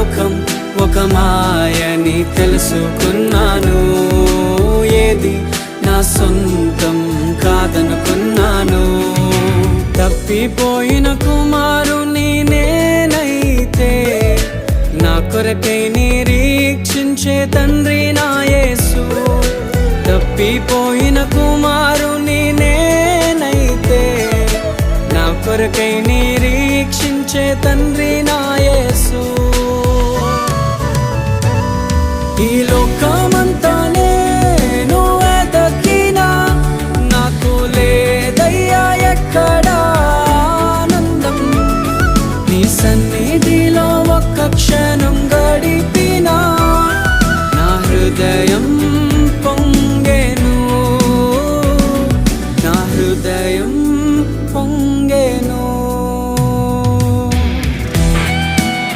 లోకం ఒక మాయని తెలుసుకున్నాను. ఏది నా సొంతం కాదనుకున్నాను. తప్పిపోయిన కుమారుని నేనైతే నా కొరకై నిరీక్షించే తండ్రి నా యేసు. తప్పిపోయిన కుమారుని నేనైతే నా కొరకై నిరీక్షించే తండ్రి నా యేసు. ఈ లోకమంతా నేను వెతకినా నాకు లేదయ్యా ఎక్కడా ఆనందం. నీ సన్నిధిలో ఒక్క క్షణం